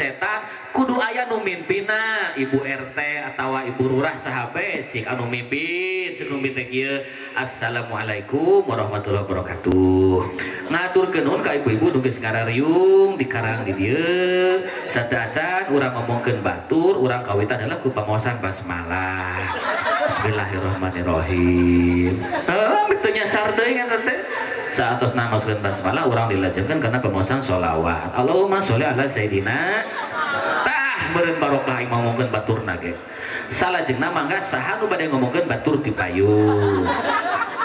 setan kudu aya nu mimpina ibu RT atau ibu lurah sahabat sik anu mimpin cek nu mimpin kieu assalamualaikum warahmatullahi wabarakatuh ngaturkeun nuhun ka ibu-ibu nu geus ngarariung di karang di dieu sadacan urang ngomongkeun batur urang kawitan heula ku pamosan basmalah bismillahirrahmanirrahim betul nyasar deui kan teh saatos namaskeun basmalah urang dilajengkeun karena pamosan sholawat Allahumma sholli ala sayidina tah meureun barokah imam ngomongkeun baturna ge salajengna mangga saha nu bade ngomongkeun batur ti payung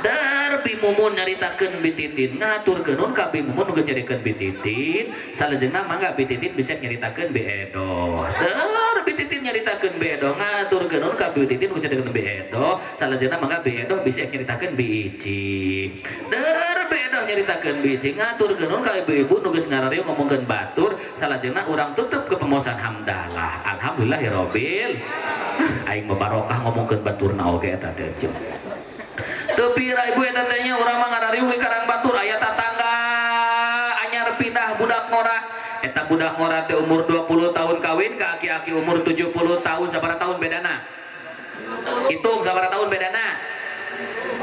dar bimumun nyaritakeun bititin ngaturkeun nuhun ka bimumun nu geus nyaritakeun bititin salajengna mangga bititin bisa nyaritakeun beedo dar bititin nyaritakeun beedo ngaturkeun nuhun ka bititin nu geus nyaritakeun beedo salajengna mangga beedo bisa nyaritakeun bici dar beedo nyaritakeun bici ngaturkeun nuhun ka ibu-ibu nu geus ngarariung ngomongkeun batur salajengna urang tutup ke pemosan hamdalah alhamdulillahirabbil aing barokah ngomongkeun baturna oge eta teh teu pira ibu eta teh nya urang mah ngarariung di karang batur aya tatangga anyar pindah budak ngora eta budak ngora teh umur 20 tahun kawin ka aki-aki umur 70 tahun sabaraha tahun bedana hitung sabaraha tahun bedana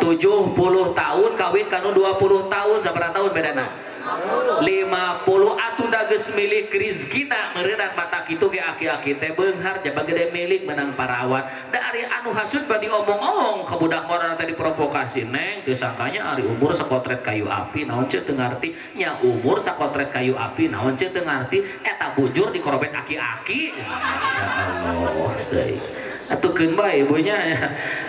70 tahun kawin kanu 20 tahun sabaraha tahun bedana 50 atuh da geus milik rizkina meureunna mata kitu ge aki-aki teh beunghar jaba gede milik menang parawan da ari anu hasud badi omong-omong ka budak orang teh diprovokasi neng teu sangkanya ari umur sakotret kayu api naon ceuk teu ngarti nya umur sakotret kayu api naon ceuk teu ngarti eta bujur dikorobet aki-aki masyaallah teh atukeun bae ibunya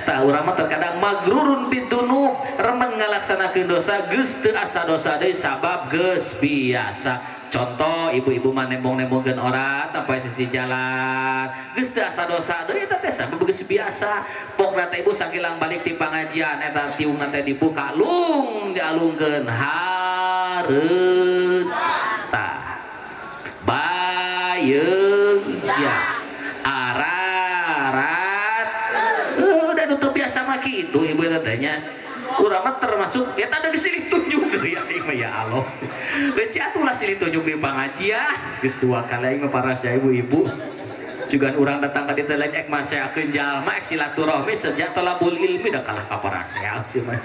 tah urang mah terkadang magrurun bidunub remen ngalaksanakeun dosa geus teu asa dosa deui sabab geus biasa contoh ibu-ibu mah nembong-nembongkeun orang sampai sisi jalan geus teu asa dosa deui eta teh sabab geus biasa pokna teh ibu sakilang balik ti pangajian eta tiungna teh dibuka lung dialungkeun hareun tah bayeung ya udah nutup biasa mah gitu ibu tanya urang mah termasuk ya tadi silih tunjuk ya Allah beci atulah silih tunjuk di pengajian geus dua kali aing para ibu-ibu juga urang datang ka dieu teh lain ek maseakeun jalma ek silaturahmi sejak talabul ilmi da kalah ka para mah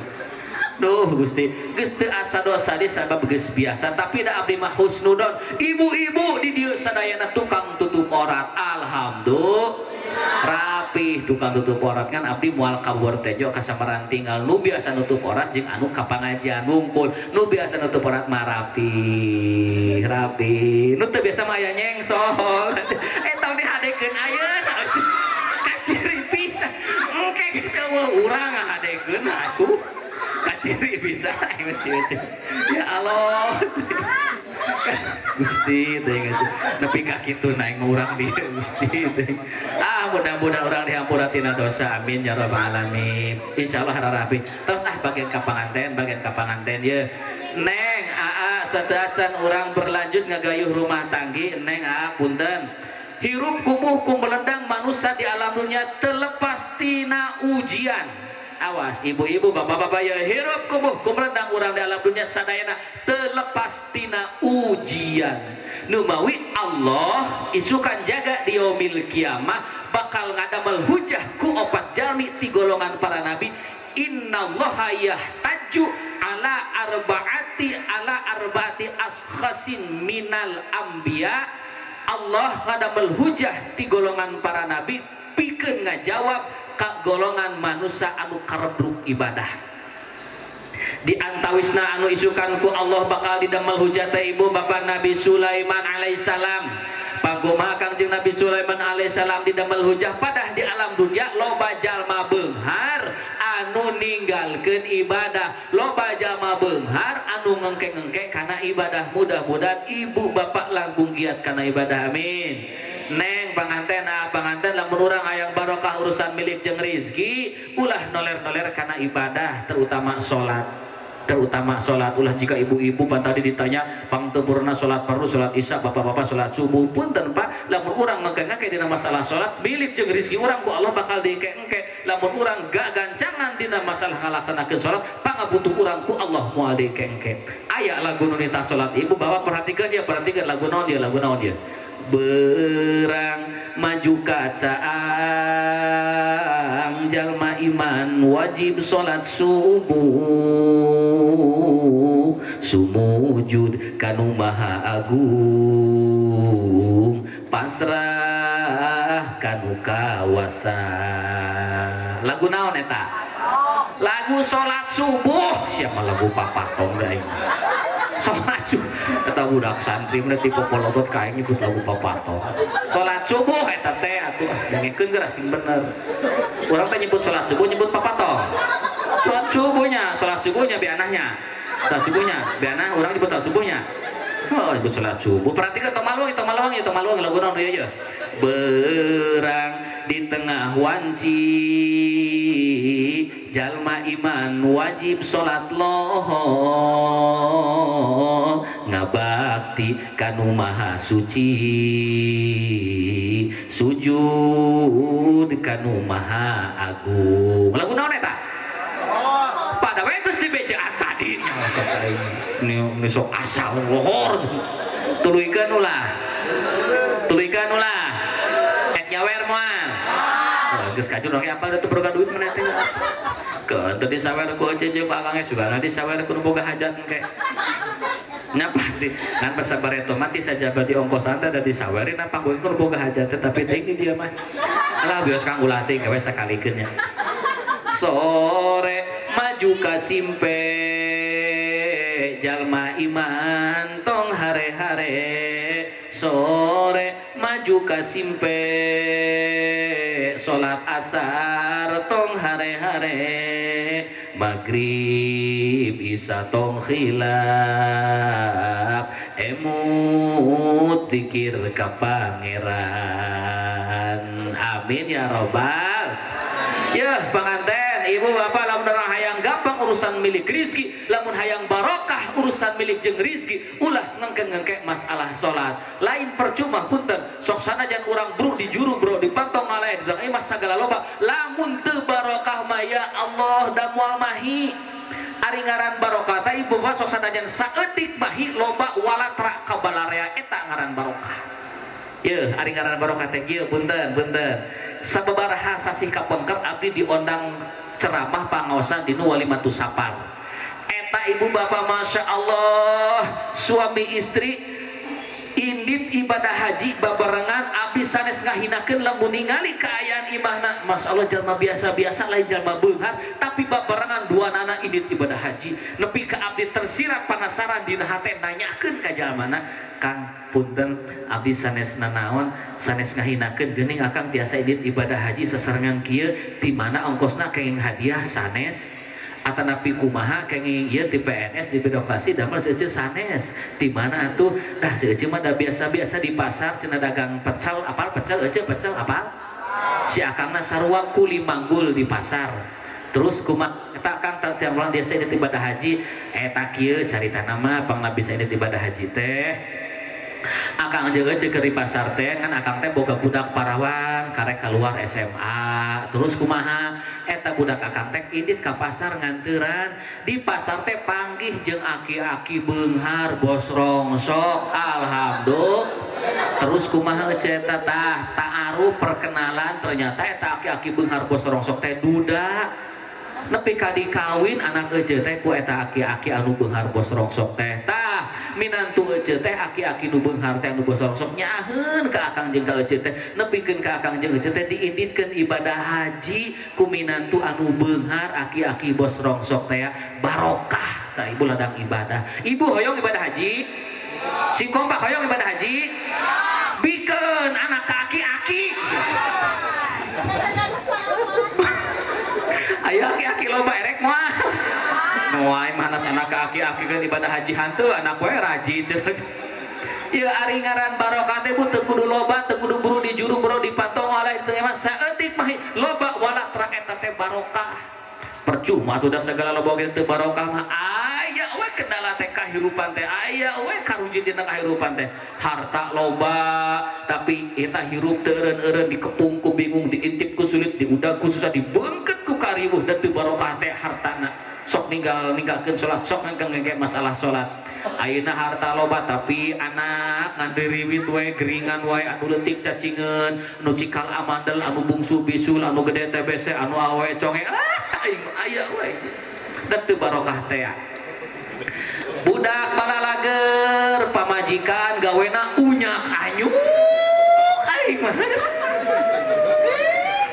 duh Gusti geus teu asa dosa di sabab geus biasa tapi da abdi mah husnudon ibu-ibu di dieu sadayana tukang tutup aurat alhamdulillah rapih tukang tutup aurat kan abdi moal kabur tejo kasamaran tinggal nu biasa nutup aurat jeung anu ka pangajian ngumpul nu biasa nutup aurat mah rapi nu teu biasa mah aya nyengsol eta dihadekeun ayeuna kaciri pisan engke geus urang ngahadekeun atuh kaciri bisa ya Allah Gusti teh nepi ka kitu naik urang di Gusti teh mudah-mudahan urang dihampura tina dosa amin ya rabbal alamin insyaallah hararapi tos bagian ka panganten ye neng aa sadacan urang berlanjut ngagayuh rumah tanggi neng aa punten hirup kumuh kumeledang manusia di alam dunia terlepas tina ujian awas ibu-ibu bapak-bapak ya hirup kumuh kumeledang urang di alam dunia sadayana terlepas tina ujian numawi Allah isukan jaga di yaumil kiamah bakal ngadamel hujah ku opat jalmi ti golongan para nabi innallaha yahtaju ala arbaati askhasin minal anbiya Allah ngadamel hujah ti golongan para nabi pikeun ngajawab ka golongan manusia anu karebruk ibadah di antawisna anu isukan ku Allah bakal didamel hujah teh ibu bapak Nabi Sulaiman alaihissalam pangkumaha Kangjeng Nabi Sulaiman alaihissalam didamel hujah padah di alam dunia loba jalma beunghar anu ninggalkeun ibadah loba jalma beunghar anu ngengke-ngengke kana ibadah mudah-mudahan ibu bapak langkung giat kana ibadah amin neng panganten lamun urang hayang barokah urusan milik jeung rizki ulah noler-noler kana ibadah terutama salat ulah jika ibu-ibu pan tadi ditanya pangtempurna salat fardu salat isya bapak-bapak salat subuh punten Pak lamun urang ngengke-ngengke dina masalah salat milik jeung rizki urang ku Allah bakal diengke-engke lamun urang gak gancangan dina masalah ngalaksanakeun salat pangabutuh urang ku Allah moal diengke-engke aya lagu nu nita salat ibu bapak perhatikeun lagu naon dia berang maju kacaang jalma iman wajib salat subuh sumujud kanu maha agung pasrah kanu kawasa. Lagu naon eta? Lagu salat subuh. Siapa lagu papatong daing salat subuh eta budak santri mah tipe polobot kae nyebut lagu papatong. Salat subuh eta teh atuh dengekeun geus sing bener. Urang teh nyebut salat subuh nyebut papatong. Salat subuhnya bianahnya. Salat subuhnya bianah urang nyebut salat subuhnya. Oh, nyebut salat subuh. Perhatikan tong maluang lagu naon ieu. Berang di tengah wanci jalma iman wajib salat lohor ngabakti kanu maha suci sujud kanu maha agung. Lagu naon eta? Pada we geus dibejaan tadi nya sok asal lohor tuluykeun ulah nyawer moal geus kajur oke apal teu boga duit mana teh keun teu disawer ku ece jeung Akang Sugana disawer ku boga hajat engke nya pasti ngan pasabareto mati saja badi ongkosan teh da disawerin apa ku boga hajat tapi teh dia mah alah bios kang ulah teh gawe sakalikeun nya sore maju ka simpe jalma iman tong hare-hare sore maju ka simpe salat asar tong hare-hare magrib isya tong khilaf emut zikir ka pangeran amin ya robbal ya panganten ibu bapak lamun hayang gampang urusan milik rizki lamun hayang barokah urusan milik jeung rizki ulah ngengke masalah salat lain percuma punten sok sanajan urang bro di juru bro dipantong aleh di mas sagala loba lamun teu barokah mah ya Allah da moal mahi ari ngaran barokah teh ibu bapak sok sanajan saeutik mahi loba walatra kabalarea eta ngaran barokah. Ye ari ngaran barokah teh kieu punten sababaraha sasih kapengker abdi diondang ceramah pangaosan dinu walimatus safar eta ibu bapak masya Allah suami istri indit ibadah haji babarengan abdi sanes ngahinakeun lamun ningali kaayaan imahna masya Allah jalma biasa-biasa lain jalma beunghar tapi babarengan duanana indit ibadah haji nepi ka abdi tersirat penasaran dina hate nanyakeun ka jalmana Kang punten abdi sanes nanaon sanes ngahinakeun geuning akang tiasa indit ibadah haji seserangan kieu di mana ongkosna kenging hadiah sanes atanapi kumaha kenging ieu ti PNS di birokrasi damel seueur sanes di mana atuh dah seueur mah da biasa-biasa di pasar cenah dagang pecel apal pecel apal si akangna sarua kuli manggul di pasar terus kumaha eta kang tiap bulan biasa indit ibadah haji eta kieu caritana mah pangna bisa indit ibadah haji teh akang jeung keur di pasar teh kan akang teh boga budak parawan karek keluar SMA terus kumaha eta budak akang teh indit ka pasar nganteuran di pasar teh panggih jeung aki-aki beunghar bos rongsok alhamdulillah terus kumaha eta tah ta'aruf perkenalan ternyata eta aki-aki beunghar bos rongsok teh duda nepi ka dikawin anak ece teh ku eta aki-aki anu beunghar bos rongsok teh tah minantu ece teh aki-aki nu beunghar teh anu bos rongsok nyaheun ka akang jeung ka ece teh nepikeun ka akang jeung ece teh diinditkeun ibadah haji ku minantu anu beunghar aki-aki bos rongsok teh barokah tah ibu ladang ibadah ibu hoyong ibadah haji sing kompak hoyong ibadah haji bikeun anak ka aki-aki ayo aki-aki loba erek moal moal manas anak aki-aki kan ibadah haji hantu anak gue rajin ya ari ngaran barokah teh teu kudu loba teu kudu buru di juru bro dipantong aleh teu mah saeutik mah loba wala tra eta teh barokah percuma atuh da segala loba ge teu barokah mah aya we kendala teh kahirupan teh aya we karuji dina kahirupan teh harta loba tapi eta hirup teu eureun-eureun dikepung ku bingung diintip ku sulit diudag ku susah dibeungkeut ku kariweuh da teu barokah teh hartana sok sok ninggalkeun salat sok ngengke masalah salat ayeuna harta loba tapi anak ngandiriwit we geringan wae anu leutik cacingeun anu cikal amandel anu bungsu bisul anu gede TBC anu awe conge aing aya we da teu barokah teh budak balalager pamajikan gawena unyak anyuk aing mah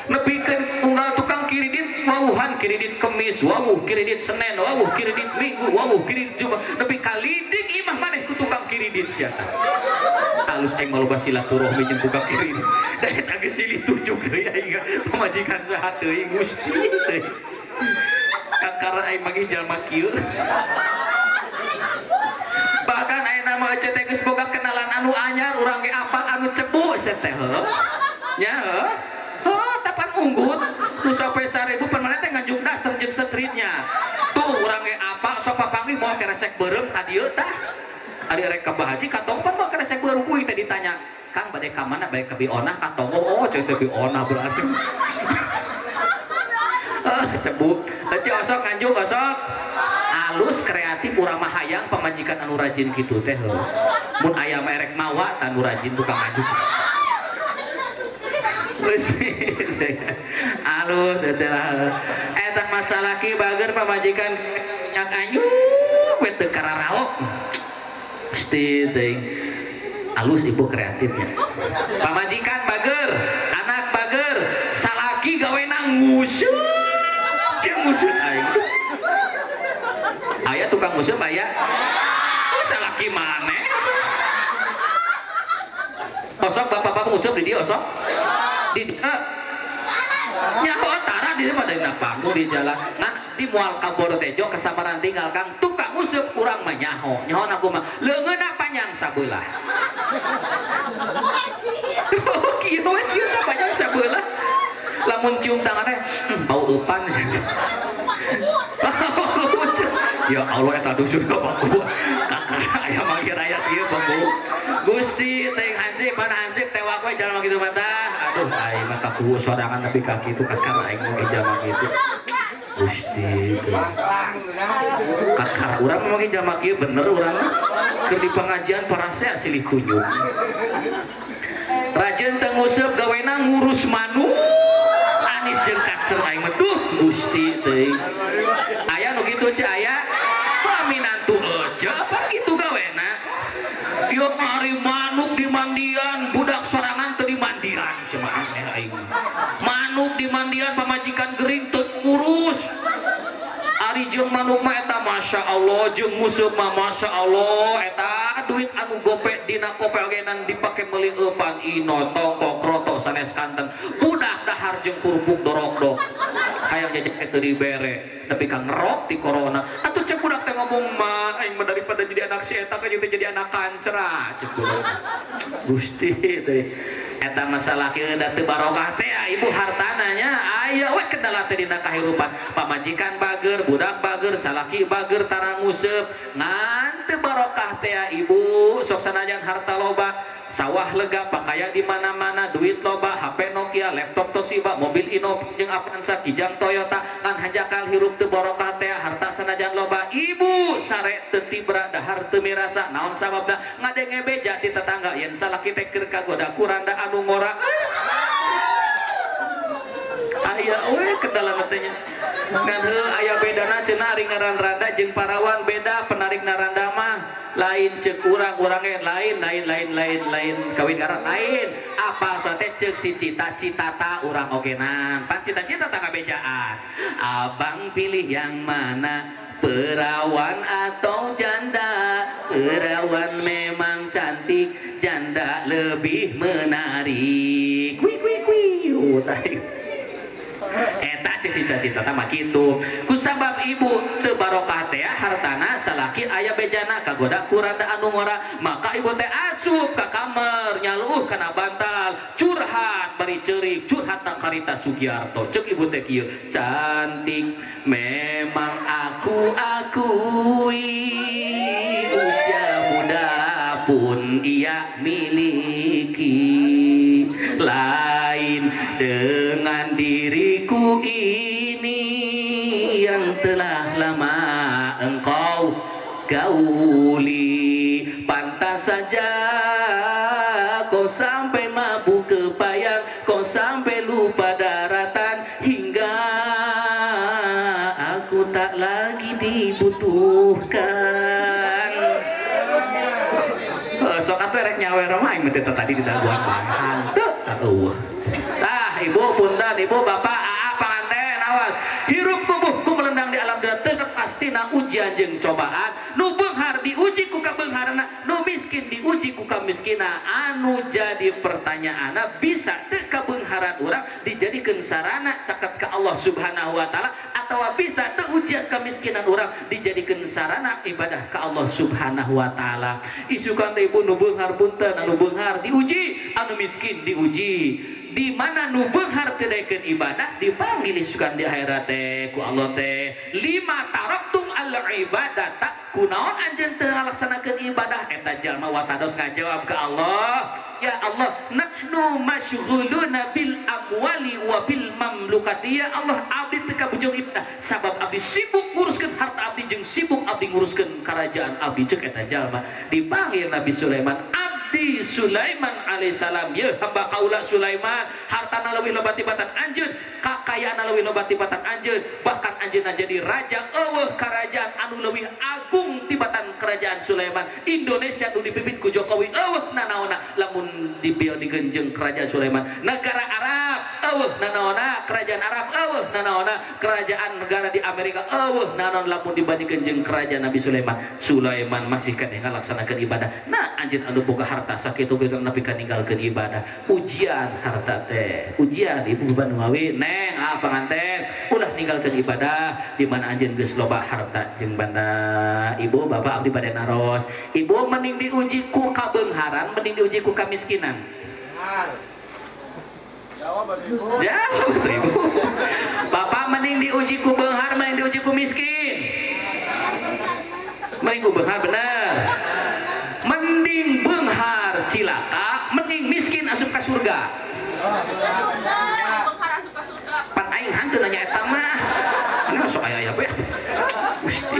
nepikeun unggal tukang kiridit wawuhan kiridit Kemis wawuh kiridit Senin wawuh kiridit Minggu wawuh kiridit Jumat nepi kalidik imah maneh ku tukang kiridit sia tah alus aing maloba silaturahmi jeung tukang kiridit da eta geus silih tujuk deui aing pamajikan saha teuing Gusti teh kakara aing magi jalma kieu bahkan ayeuna mah ece teh geus boga kenalan anu anyar urang ge apal anu cebu sia teh nya tapan unggut nu sampai 1000 permanen teh nganjuk daster jeung streetnya tuh urang ge apal sok papanggih moal keresek beureum ka dieu tah ari rek ka bahaji katongpan mah keresek beureum kuy teh ditanya Kang bade ka mana bade ka Bionah katong oh coy teh Bionah berarti cebu ece osok nganjuk osok alus kreatif urang mah hayang pamajikan anu rajin kitu teh mun aya mah erek mawa tanu rajin tukang nganjuk alus ecelah eta masalah ki bager pamajikan nyak anyuk we teu kararaok pasti teuing alus ibu kreatifnya pamajikan bager anak bager salaki gawena nguseup nguseup aing aya tukang nguseup aya salaki maneh osok bapak-bapak nguseup di dieu osok di nyaho tara di mana dari panggung di jalan ngan di mual Kaborotejo kesamaran tinggal Kang tukang nguseup urang mah nyaho aku mah leungeunna panjang sabeula kieu panjang sabeula lamun cium tangannya bau eupan ya Allah eta dusun ka baku kakak aya mangki rakyat ieu baku Gusti teh hansip mana hansip tewak we jalan kitu mata aduh aing mah kakuwu sorangan tapi kaki itu kakak aing mah jalan kitu Gusti kakak urang mah ge jalan kieu bener urang keur di pengajian parase silih kunjung rajin teu nguseup gawena ngurus manuk anis jeung kacer aing mah duh Gusti teuing aya nu kitu ce aya paminantu aja apa kitu gawena ieu mari manuk di mandian budak sorangan teu di mandian sia mah aing manuk di mandian pamajikan gering teu ngurus ari jeung manuk mah eta masya Allah jeung nguseup mah masya Allah eta duit anu gope dina kopegenan dipake meuli eupan ino tongkok roto sanes kanten budak dahar jeung kurupuk dorok-dok hayang jajak teu dibere tapi ka ngerok di corona atuh cek budak teh ngomong mah aing mah daripada jadi anak si eta ka jadi anak kancra cek budak Gusti teh eta masalah kieu da teu barokah teh ibu hartana nya aya we kendala teh dina kahirupan pamajikan bager budak bager salaki bager tara nguseup ngan teu barokah teh ibu sok sanajan harta loba sawah lega pakaya di mana-mana duit loba HP Nokia laptop Toshiba mobil Innova jeung Avanza kijang Toyota kan hanjakal hirup teu barokah teh harta sanajan loba ibu sare teu tibra dahar teu mirasa naon sababna ngadenge beja di tetangga yen salaki teh keur kagoda kuranda anu ngora aya we kendala teh nya ngan heuh aya bedana cenah ari ngaran randa jeung parawan beda penarik naranda mah lain ceuk urang ge lain kawin ngaran lain apa sate ceuk si cita-cita ta urang ogenan pan cita-cita ta kabejaan abang pilih yang mana perawan atau janda perawan memang cantik janda lebih menarik eta cek cita-cita mah kitu kusabab ibu teu barokah teh hartana salaki aya bejana kagoda kuranda anu ngora maka ibu teh asup ka kamar nyaluh kana bantal curhat bari ceurik curhat na Karita Sugiarto cek ibu teh kieu cantik memang aku akui usia muda pun ia miliki lain dengan diriku ini yang telah lama gauli. Pantas saja kau sampai mabuk kepayang, kau sampai lupa daratan, hingga aku tak lagi dibutuhkan. Sok atuh rek nyawer mah mah tadi di daguan bahan. Tah ibu punten, ibu bapak, aa panganten awas. Hirup tubuhku melendang di alam dunia teu pastina ujian jeung cobaan. Nu beunghar diuji ku kabeungharna, nu miskin diuji ku kamiskina. Anu jadi pertanyaanna bisa teu kabeungharan urang dijadikeun sarana caket ka Allah Subhanahu wa taala, atawa bisa teu ujian kamiskinan urang dijadikeun sarana ibadah ka Allah Subhanahu wa taala. Isukan teh ibu nu beunghar punten, anu beunghar diuji, anu miskin diuji. Di mana nu beunghar teu daekeun ibadah dipanggil isukan di akhirat teh ku Allah teh. Lima taraktum al ibadata, kunaon anjeun teu ngalaksanakeun ibadah? Eta jalma watados ngajawab ke Allah, ya Allah, nahnu masyghuluna bil amwali wa bil mamlukati. Ya Allah, abdi teu kabujung ibadah sabab abdi sibuk nguruskeun harta abdi jeung sibuk abdi nguruskeun kerajaan abdi. Ceuk eta jalma dipanggil Nabi Sulaiman, Abdi Sulaiman alaihissalam, ya hamba kaula Sulaiman, hartana leuwih loba tibatan anjeun, kakayaana leuwih loba tibatan anjeun, bahkan anjeunna jadi raja eueuh kerajaan anu leuwih agung tibatan kerajaan Sulaiman. Indonesia nu dipimpin ku Jokowi eueuh nanaonna lamun dibieudikeun jeung kerajaan Sulaiman. Negara Arab eueuh nanaonna kerajaan Arab, eueuh nanaonna kerajaan negara di Amerika, eueuh nanaon lamun dibandingkeun jeung kerajaan Nabi Sulaiman. Sulaiman masih keneh ngalaksanakeun ibadah. Nah anjeun anu boga harta sakitu geus nepi ka ninggalkeun ibadah. Ujian harta teh, ujian ibu Banu Mawi, neng panganten ulah ninggalkeun ibadah di mana anjeun geus loba harta jeung banda ibu bapak abdi bade naros. Ibu mending diuji ku kabeungharan, mending diuji ku kamiskinan. Jawab ibu. Bapak mending diuji ku beunghar, mending diuji ku miskin. Mending ku beunghar bener. Mending beunghar cilaka, mending miskin asup ka surga. Pan aing hanteu nanya eta mah. Mana masuk aya we. Gusti.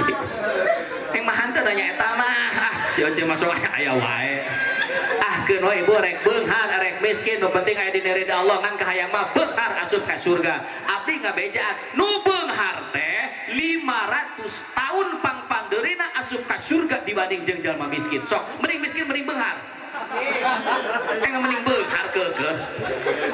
Aing mah hanteu nanya eta mah. Ah, si Oce masuk aya wae. Ah, keun we ibu rek beunghar rek miskin, nu penting aya di ridha Allah ngan kahayang mah beunghar asup ka surga. Abdi ngabejaan nu beunghar teh 500 tahun pangpandeurina asup ka surga dibanding jeung jalma miskin. Sok, mending miskin mending beunghar. Enggak mending beunghar keukeuh.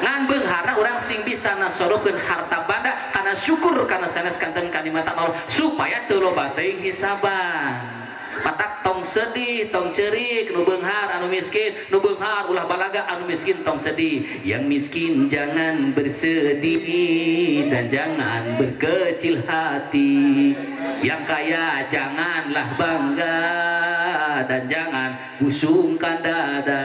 Ngan beungharna urang sing bisa nasorokeun harta banda kana syukur kana sanes kanten kanikmatan Allah supaya teu loba teuing hisaban. Patak tong sedih, tong cerik, nu beunghar anu miskin, nu beunghar ulah balaga anu miskin tong sedih. Yang miskin jangan bersedih dan jangan berkecil hati. Yang kaya janganlah bangga dan jangan busungkan dada.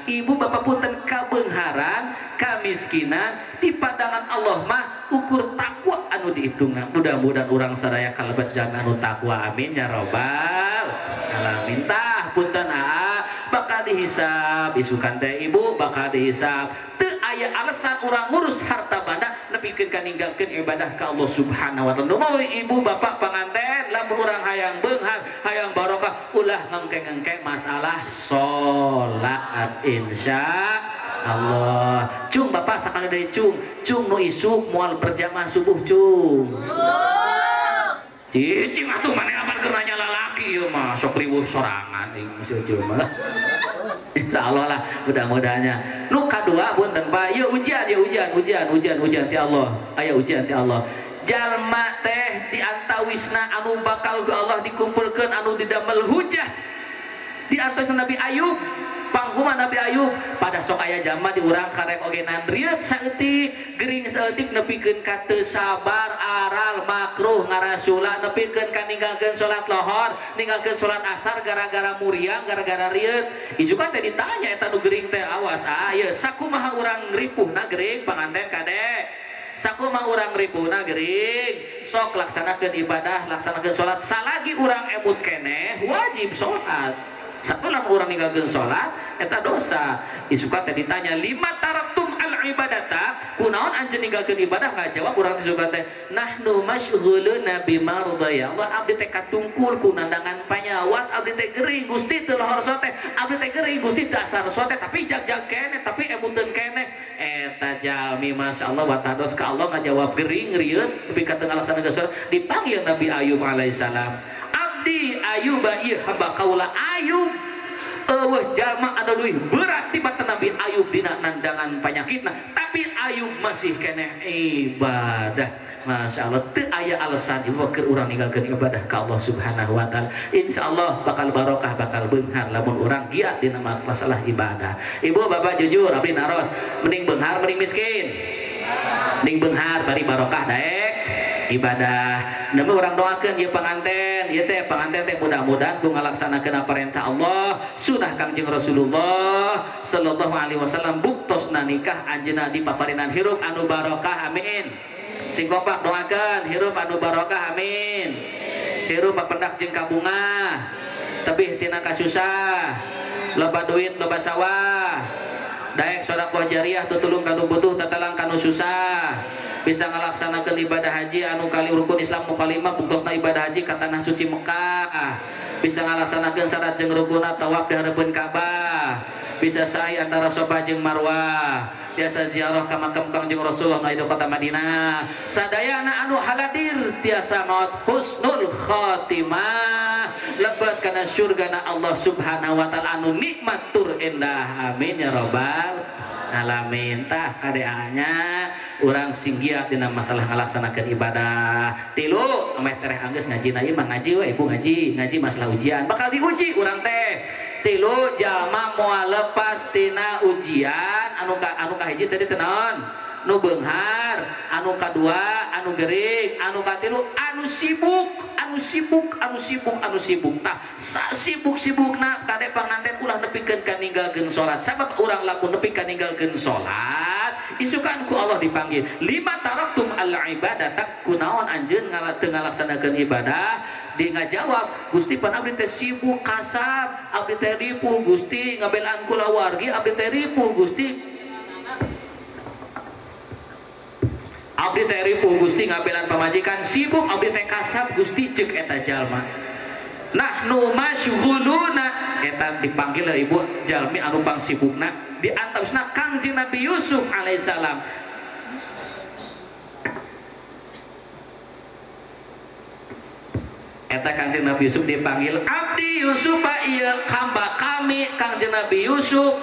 Ibu bapak punten kabeungharan, kamiskinan di pandangan Allah mah ukur takwa anu dihitungan. Mudah-mudahan urang sadaya kalebet jangan anu takwa, amin ya robbal alamin. Tah punten aa bakal dihisab isukan teh ibu bakal dihisab. Teu aya alasan urang ngurus harta banda nepikeun ka ninggalkeun ibadah ka Allah Subhanahu wa taala. Numawi ibu bapak panganten lamun urang hayang beunghar hayang barokah ulah ngengke-ngengke masalah salat insya Allah. Cung bapak sakali deui cung nu isuk moal berjamaah subuh cung. Cicing atuh maneh apan keur nanya lalaki ieu mah sok riweuh sorangan ieu cung mah. Insyaallah lah mudah-mudahannya. Nu kadua punten Pak, ieu ujian ti Allah. Aya ujian ti Allah. Jalma teh di antawisna anu bakal ku Allah dikumpulkeun anu didamel hujah di atas Nabi Ayub. Pangkuman Nabi Ayub pada sok aya jalma di urang karek oge nandrieut saeutik gering saeutik nepikeun ka teu sabar aral makruh ngarasula nepikeun ka ninggalkeun salat lohor ninggalkeun salat asar gara-gara muriang gara-gara rieut. Ijukan teh ditanya eta nu gering teh awas ieu sakumaha urang ripuhna gering panganten kadek. Sakumaha urang ripuhna gering sok laksanakeun ibadah laksanakeun salat salagi urang emut keneh wajib salat. Sakulah urang ninggalkeun salat eta dosa. Isukan teh ditanya lima taraktum al ibadata kunaon anjeun ninggalkeun ibadah ngajawab urang teh suka teh nahnu masyghuluna bimardha ya Allah abdi teh katungkul ku nandangan panyawat abdi teh geuring Gusti teu lohor teh abdi teh geuring Gusti teu asar teh tapi jag-jag kene tapi emuteun kene eta jalmi masyaallah watados ka Allah ngajawab geuring rieuh tapi ka teu ngalaksanakeun salat dipanggil Nabi Ayub alaihissalam abdi Ayub ieu hamba kaula Ayub eueuh jalma anu leuwih berat tibatan Nabi Ayub dina nandangan panyakitna tapi Ayub masih keneh ibadah masyaallah teu aya alasan ieu keur urang ninggalkeun ibadah ka Allah Subhanahu wa taala insyaallah bakal barokah bakal beunghar lamun urang giat dina masalah ibadah. Ibu bapak jujur abdi naros mending beunghar mending miskin mending beunghar bari barokah daek ibadah. Namun orang doakan ya pengantin, ya teh pengantin teh mudah-mudahan ku ngalaksanakeun perintah Allah, sunah Kangjeng Rasulullah sallallahu alaihi wasallam buktosna nikah anjeunna dipaparinan hirup anu barokah amin. Sing kompak doakeun hirup anu barokah amin. Hirup papendak jeung kabunga. Tebih tina kasusah. Loba duit loba sawah. Daek sedekah jariah tutulung kanu butuh tatalang kanu susah. Bisa ngalaksanakeun ibadah haji anu kali rukun Islam nu kalima bungkusna ibadah haji ka tanah suci Mekah. Bisa ngalaksanakeun syarat jeung rukunna tawaf di hareupeun Ka'bah. Bisa sa'i antara Safa jeung Marwah. Biasa ziarah ka makam Kangjeng Rasulullah nu di kota Madinah. Sadayana anu haladir tiasa maot husnul khatimah. Lebat kana surgana Allah Subhanahu wa taala anu nikmat tur endah. Amin ya rabbal alamin. Tah kadeanya urang sing giat dina masalah ngalaksanakeun ibadah. Tilu meh tereh anggeus ngajina ieu mah ngaji we ibu ngaji masalah ujian bakal diuji urang teh. Tilu jalma moal lepas tina ujian anu kahiji tadi teu naon nu beunghar, anu kadua anu gering, anu katilu anu sibuk tah sibuk-sibukna kade panganten ulah nepikeun ka ninggalkeun salat sabab urang lamun nepi ka ninggalkeun salat isukan ku Allah dipanggil lima taraktum al ibadata kunaon anjeun teu ngalaksanakeun ibadah dia ngajawab Gusti pan abdi teh sibuk kasab abdi teh ripuh Gusti ngabelaan kula wargi abdi teh ripuh Gusti abdi teh ripuh Gusti ngabelan pamajikan sibuk abdi teh kasab Gusti ceuk eta jalma nahnu masyghuluna eta dipanggil ibu jalmi anu pang sibukna di antausna Kangjeng Nabi Yusuf alaihissalam eta Kangjeng Nabi Yusuf dipanggil abdi Yusuf ieu hamba kami Kangjeng Nabi Yusuf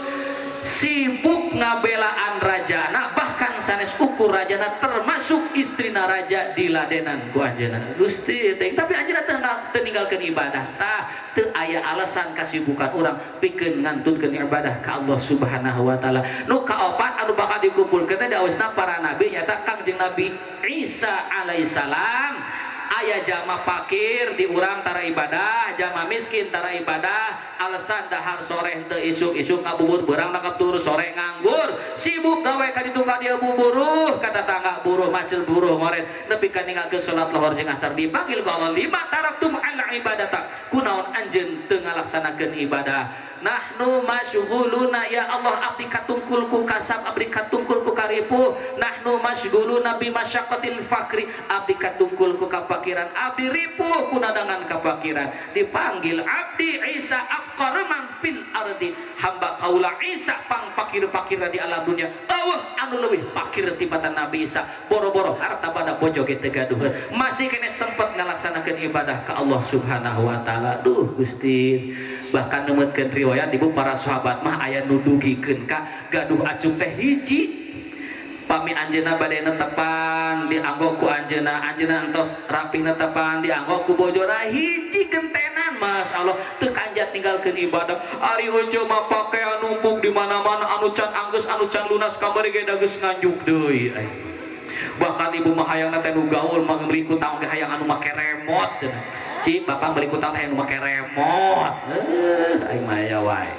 sibuk ngabelaan rajana bahkan sanes ukur rajana termasuk istrina raja diladenan ku anjeunna Gusti teh tapi anjeunna teu ninggalkeun ibadah tah teu aya alasan kasibukan urang pikeun ngantulkeun ibadah ka Allah Subhanahu wa taala. Nu kaopat anu bakal dikumpulkeun teh daosna para nabi nyata Kangjeng Nabi Isa alaihissalam aya jama fakir di urang tara ibadah jama miskin tara ibadah alasan dahar sore teu isuk-isuk ngabubur beurang nangkap turu sore nganggur sibuk gawe ka ditu ka dieu buburuh kata tangga buruh macil buruh ngoret nepi ka ninggalkeun salat lohor jeung asar dipanggil ku Allah lima taraktum al ibadata kunaon anjeun teu ngalaksanakeun ibadah nahnu masyghuluna ya Allah abdi katungkul ku kasab abdi katungkul ku karipuh nahnu masyghuluna bi masyaqqatil fakri abdi katungkul ku kapakiran abdi ripuh ku nadangan kapakiran dipanggil abdi Isa afqar man fil ardi hamba kaula Isa pang pakir-pakir di alam dunia anu leuwih pakir tibatan Nabi Isa boro-boro harta banda bojo ge teu gaduh masih kene sempet ngalaksanakeun ibadah ka Allah Subhanahu wa taala duh Gusti bahkan nemetkeun riwayat ibu para sahabat mah aya nu dugikeun ka gaduh acung teh hiji pami anjeunna bade netepan dianggo ku anjeunna entos rapih netepan dianggo ku bojona hiji gentenan masyaallah teu kanjat ninggalkeun ibadah ari euceum mah pakaian numpuk di mana-mana anu can anggeus anu can lunas kamari ge da geus nganjuk deui bahkan ibu mah hayangna teh nu gaul mah meuli ku taong ge hayang anu make remote Ci, bapak beli kutang yang pakai remote. Aing mah aya wae.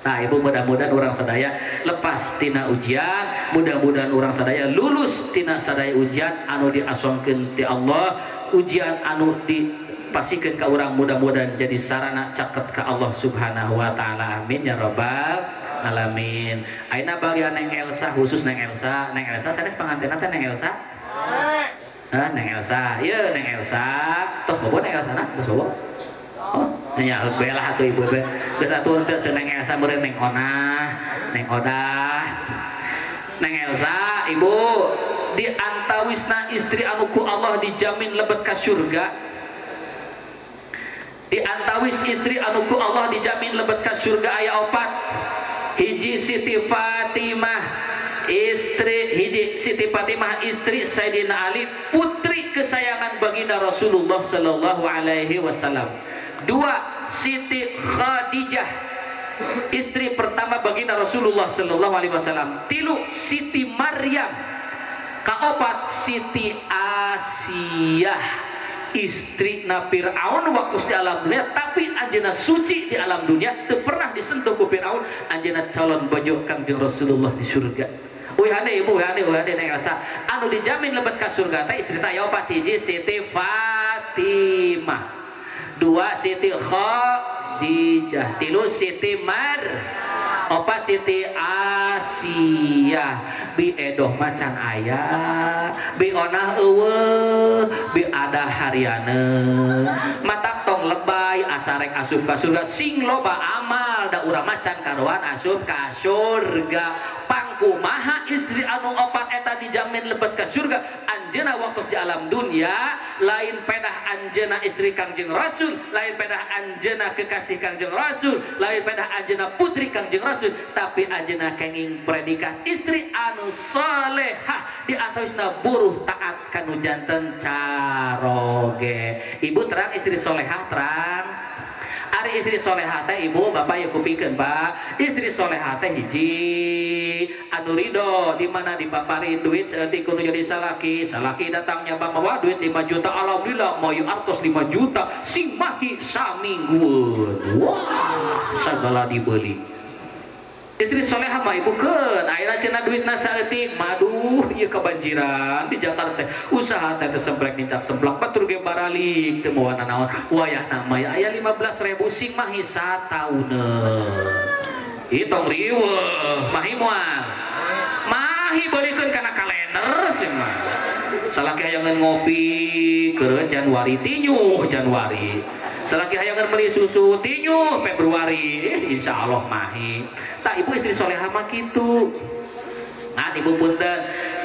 Nah, ibu mudah-mudahan orang sadaya lepas tina ujian, mudah-mudahan orang sadaya lulus tina sadaya ujian anu diasongkeun ti Allah, ujian anu dipasikeun ka urang mudah-mudahan jadi sarana caket ka Allah Subhanahu wa taala. Amin ya rabbal alamin. Aina bagian Neng Elsa khusus Neng Elsa sanes pangantenna teh Neng Elsa. Neng Elsa, iya Neng Elsa. Tos bobo Neng Elsa tos bobo. Oh, nya belah atuh ibu be. Geus atuh teu Neng Elsa meureun Neng Onah, Neng Odah. Neng Elsa, ibu di antawisna istri anu ku Allah dijamin lebet ka surga. Di antawis istri anu ku Allah dijamin lebet ka surga aya 4. Hiji Siti Fatimah, Siti Fatimah istri Sayyidina Ali, putri kesayangan baginda Rasulullah sallallahu alaihi wasallam. 2 Siti Khadijah, istri pertama baginda Rasulullah sallallahu alaihi wasallam. 3 Siti Maryam. Kaopat Siti Asiyah, istri na Fir'aun waktu di alam dunia, tapi anjeunna suci di alam dunia, teu pernah disentuh ku Fir'aun. Anjeunna calon bojo Kangjeng Rasulullah di surga. Hade ibu hade Neng Elsa anu dijamin lebet ka surga teh istri teh aya 4. Hiji Siti Fatimah, 2 Siti Khadijah, 3 Siti Maryam, 4 Siti Asiyah. Bi edoh macan ayah, bi onah eueuh, bi ada hariana, mata tong lebay asarek asup ka surga, sing loba amal da urang macan karuan asup ka surga. Pangkumaha istri anu 4 eta dijamin lebet ka surga. Anjeunna waktu di alam dunia lain pedah anjeunna istri Kangjeng Rasul, lain pedah anjeunna kekasih Kangjeng Rasul, lain pedah anjeunna putri Kangjeng Rasul, tapi anjeunna kenging predikat istri anu salehah di antawisna buruh taat kanu janten caroge. Ibu terang istri solehah terang. Ari istri solehah teh ibu bapak ya kupikeun Pak, istri solehah teh hiji anu ridho di mana dipapari duit seeutik kudu jadi salaki datangnya bang mawa duit 5 juta, alhamdulillah mau artos 5 juta sing mahi saminggueun. Wah sagala dibeli. Istri solehah mah ibu keun ayeuna cenah duitna saeutik, maduh ieu kebanjiran di Jakarta usaha teh semplek nincak semplak batur ge baralik teu moal naon wayahna mah aya 15.000 sing mah satauneun. Hitong riweuh mahi moal mahi beulikeun kana kalender sih mah salaki hayangan ngopi keureun Januari tinyuh Januari, salaki hayangan beli susu tinyuh Februari, insya Allah mahi. Tak ibu istri solehah mah kitu. Nah ibu punten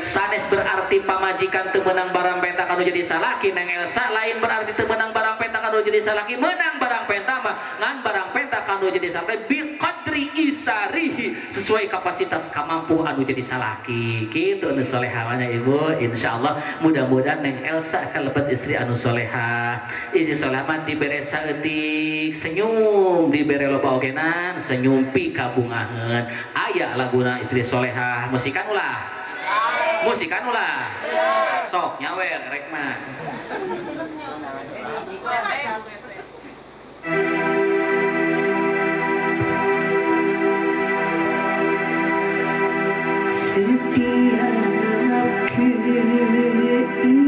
sanes berarti pamajikan teu meunang barang penta kanu jadi salaki. Neng Elsa lain berarti teu meunang barang penta kanu jadi salaki, meunang barang penta mah ngan barang penta kanu jadi salaki bi qadri isarihi, sesuai kapasitas kamampu anu jadi salaki. Kitu anu solehah nya ibu. Insyaallah mudah-mudahan Neng Elsa akan lebet istri anu solehah. Istri solehah mah dibere saeutik senyum, dibere loba ogenan senyum pi kabungaheun. Aya laguna istri solehah, musikan ulah. Musikan ulah. Sok nyawer rek mah. Setiap keindahan perhiasan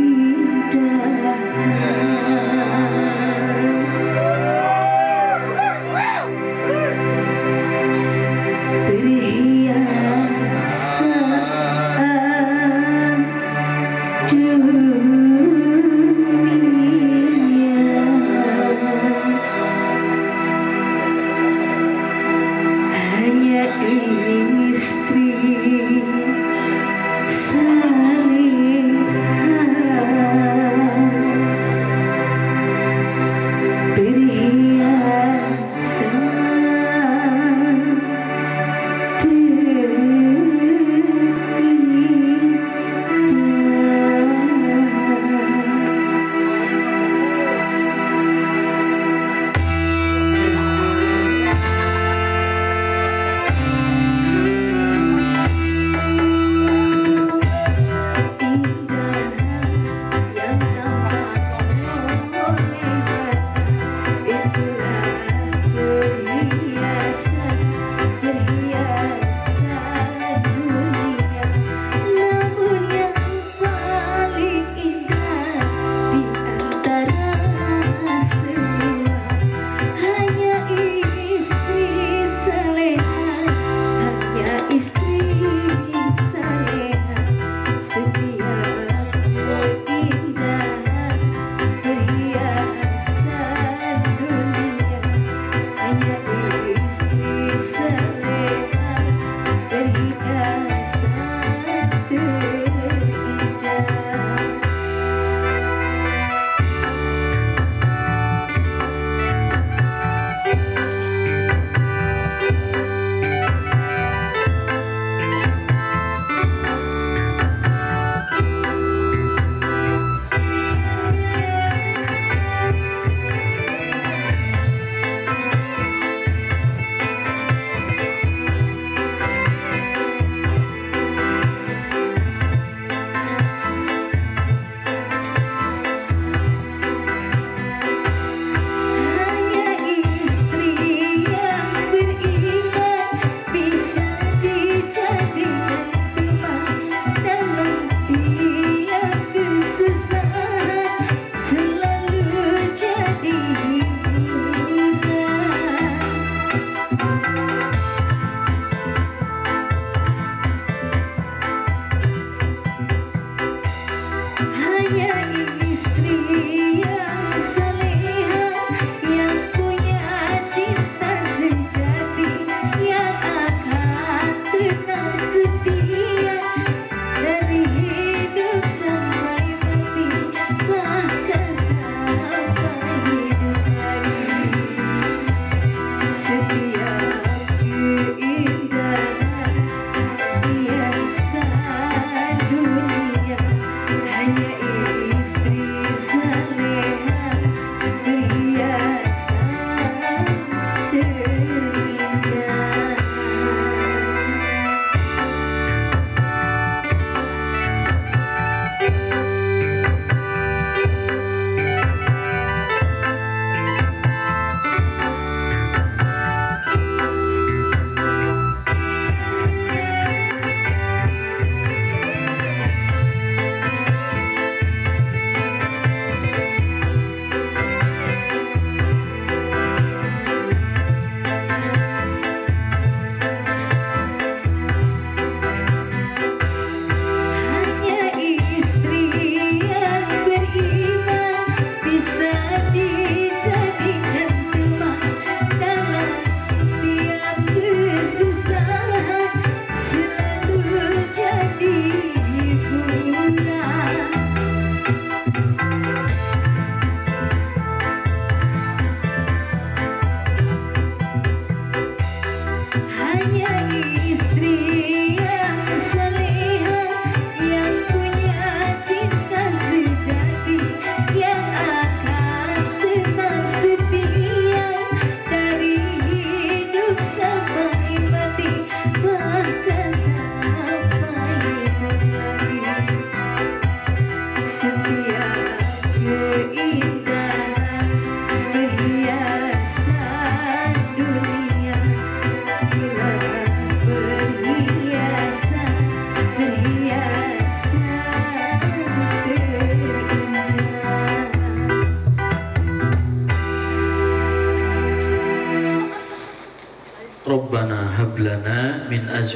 dunia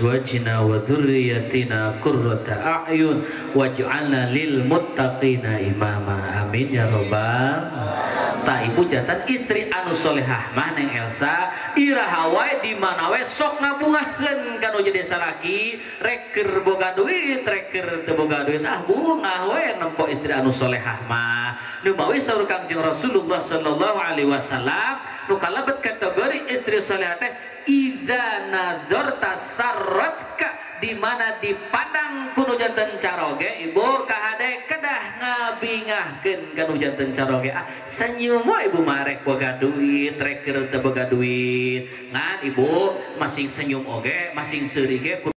azwajina wa dzurriyyatina qurrata a'yun waj'alna lil muttaqina imama. Amin ya robbal. Tak ibu jatan istri anu solehah mah Neng Elsa iraha wae di mana we sok ngabungaheun kanu jadi salaki reker boga duit reker teu boga duit bungah we nempo istri anu solehah mah nu mawi saur Kangjeng Rasulullah sallallahu alaihi wasallam nu kalebet kategori istri solehah teh idza nadzarta sarratka di mana dipandang kuno janten caroge ibu kahade kedah ngabingahkeun kanu janten caroge senyum we ibu marek boga duit reker teu boga duit ngan ibu masing senyum oge masing seuri ge